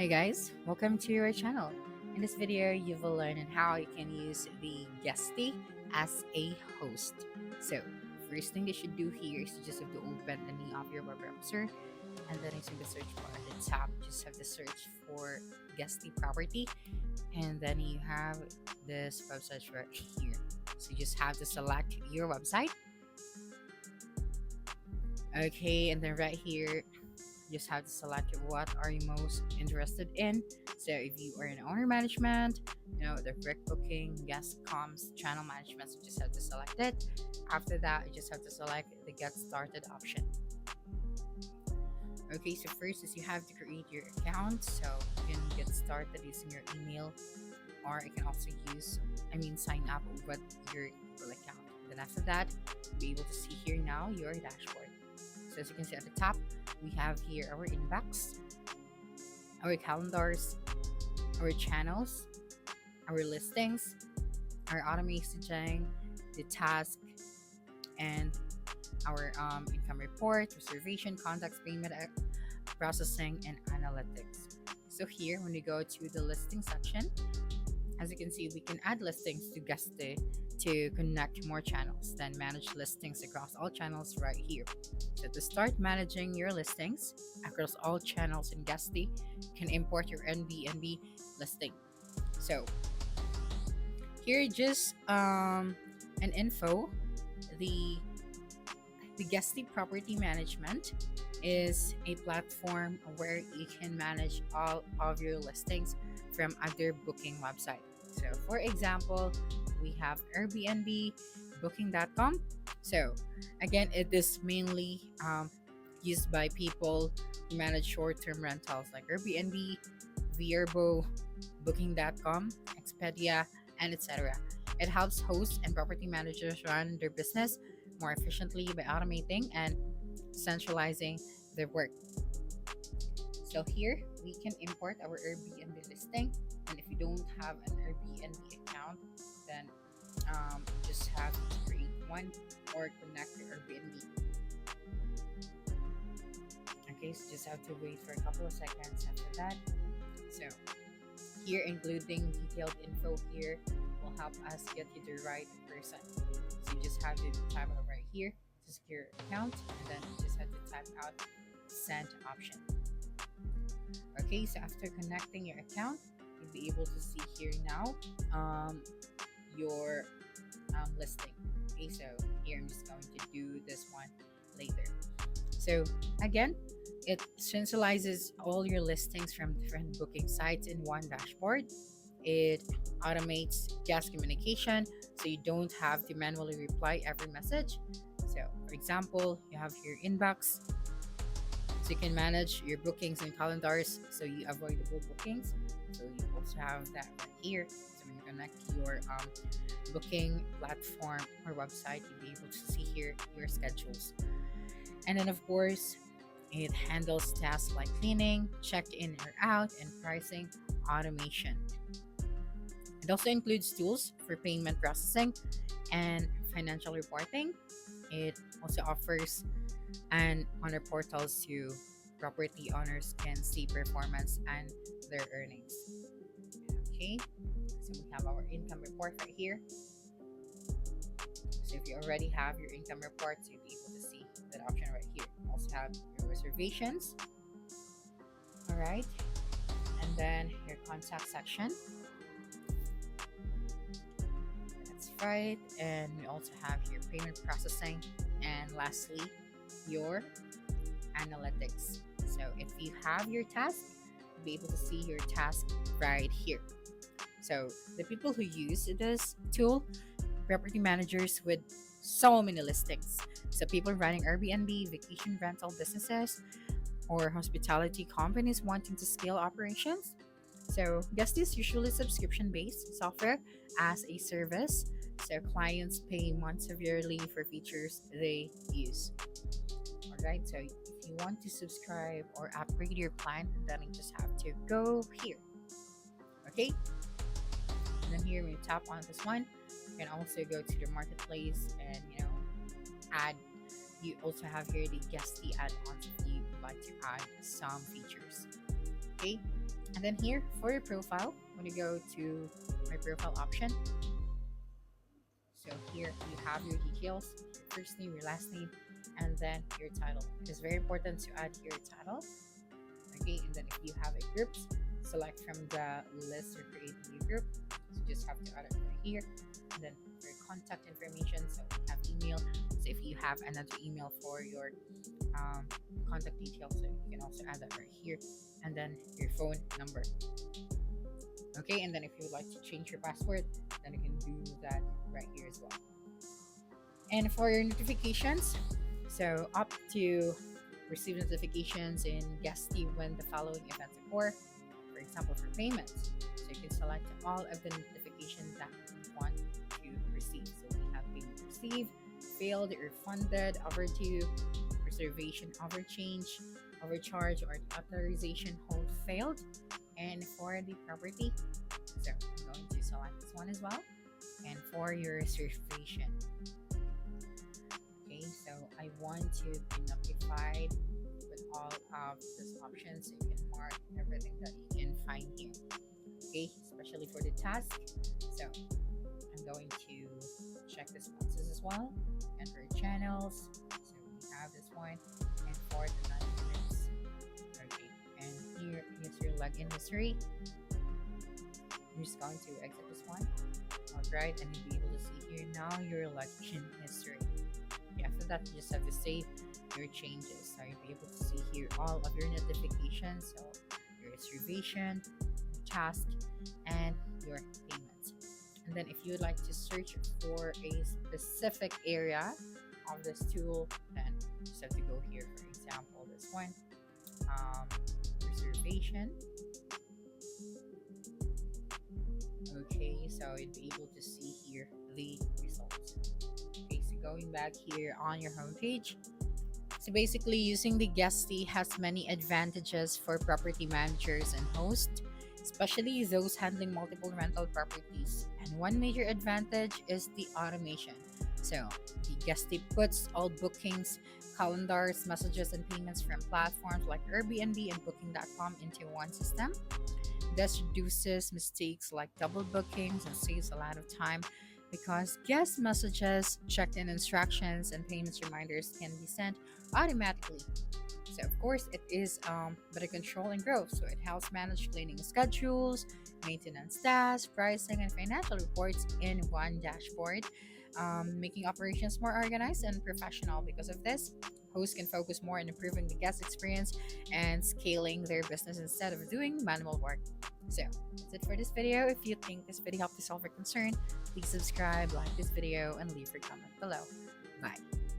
Hey guys, welcome to our channel. In this video, you will learn on how you can use the Guesty as a host. So, first thing you should do here is you just have to open any of your web browser, and then using the search bar at the top, just have to search for Guesty property, and then you have this website right here. So you just have to select your website. Okay, and then right here just have to select what are you most interested in. So if you are in owner management, the direct booking, guest comms, channel management, so just have to select it. After that, you just have to select the get started option. Okay, so first is you have to create your account. So you can get started using your email, or you can also sign up with your Google account. Then after that, you'll be able to see here now your dashboard. So as you can see at the top, we have here our inbox, our calendars, our channels, our listings, our automation, the task, and our income report, reservation, contacts, payment processing, and analytics. So here, when we go to the listing section, as you can see, we can add listings to Guesty to connect more channels, then manage listings across all channels right here. So to start managing your listings across all channels in Guesty, you can import your Airbnb listing. So here just an info, the Guesty Property Management is a platform where you can manage all of your listings from other booking websites. So, for example, we have Airbnb, Booking.com. So, again, it is mainly used by people who manage short-term rentals like Airbnb, Vrbo, Booking.com, Expedia, and etc. It helps hosts and property managers run their business more efficiently by automating and centralizing their work. So here we can import our Airbnb listing, and if you don't have an Airbnb account, then just have to create one or connect your Airbnb. Okay, so just have to wait for a couple of seconds after that. So here, including detailed info here will help us get you the right person. So you just have to type out right here to secure account, and then you just have to type out send option. Okay, so after connecting your account, you'll be able to see here now your listing. Okay, so here I'm just going to do this one later. So again, it centralizes all your listings from different booking sites in one dashboard. It automates guest communication, so you don't have to manually reply every message. So for example, you have your inbox, so you can manage your bookings and calendars, so you avoid double bookings. So you also have that right here. So when you connect your booking platform or website, you'll be able to see here your schedules. And then of course, it handles tasks like cleaning, check in or out, and pricing automation. It also includes tools for payment processing and financial reporting. It also offers and owner portals to property owners can see performance and their earnings. Okay, so we have our income report right here. So if you already have your income report, so you'll be able to see that option right here. You also have your reservations. All right, and then your contact section. That's right, and we also have your payment processing, and lastly, your analytics. So if you have your task, you'll be able to see your task right here. So the people who use this tool, property managers with so many listings. So people running Airbnb, vacation rental businesses, or hospitality companies wanting to scale operations. So Guesty is usually subscription-based software as a service. So clients pay months yearly for features they use. Alright, so if you want to subscribe or upgrade your plan, then you just have to go here. Okay? And then here when you tap on this one, you can also go to the marketplace and add. You also have here the Guesty add-ons if you would like to add some features. Okay, And then here for your profile, when you go to my profile option, so here you have your details, your first name, your last name, and then your title. It is very important to add your title. Okay, and then if you have a group, select from the list or create a new group. So you just have to add it right here. And then for your contact information, so we have email. So if you have another email for your um, contact details, so you can also add that right here. And then your phone number. Okay, and then if you would like to change your password, then you can do that right here as well. And for your notifications, so up to receive notifications in Guesty when the following events occur. For example, for payments, so you can select all of the notifications that you want to receive. So we have payment received, failed, refunded, overdue, reservation overchange, overcharge, or authorization hold failed. And for the property, so I'm going to select this one as well. And for your reservation, okay, so I want to be notified with all of these options. You can mark everything that you can find here, okay, especially for the task. So I'm going to check the sponsors as well, and for channels, so we have this one, and for the 9 minutes, okay, and here is your login history. I'm just going to exit this one. Alright, and you'll be able to see here now your login history. Okay, after that, you just have to save your changes. So you'll be able to see here all of your notifications, so your reservation, your task, and your payments. And then if you would like to search for a specific area of this tool, then you just have to go here. For example, this one, reservation. Okay, so you'll be able to see here the results. Okay, so going back here on your home page, so basically using the Guesty has many advantages for property managers and hosts, especially those handling multiple rental properties. And one major advantage is the automation. So the Guesty puts all bookings, calendars, messages, and payments from platforms like Airbnb and Booking.com into one system. This reduces mistakes like double bookings and saves a lot of time because guest messages, checked in instructions, and payments reminders can be sent automatically. So, of course, it is better control and growth. So, it helps manage cleaning schedules, maintenance tasks, pricing, and financial reports in one dashboard, making operations more organized and professional. Because of this, hosts can focus more on improving the guest experience and scaling their business instead of doing manual work. So that's it for this video. If you think this video helped you solve your concern, please subscribe, like this video, and leave your comment below. Bye.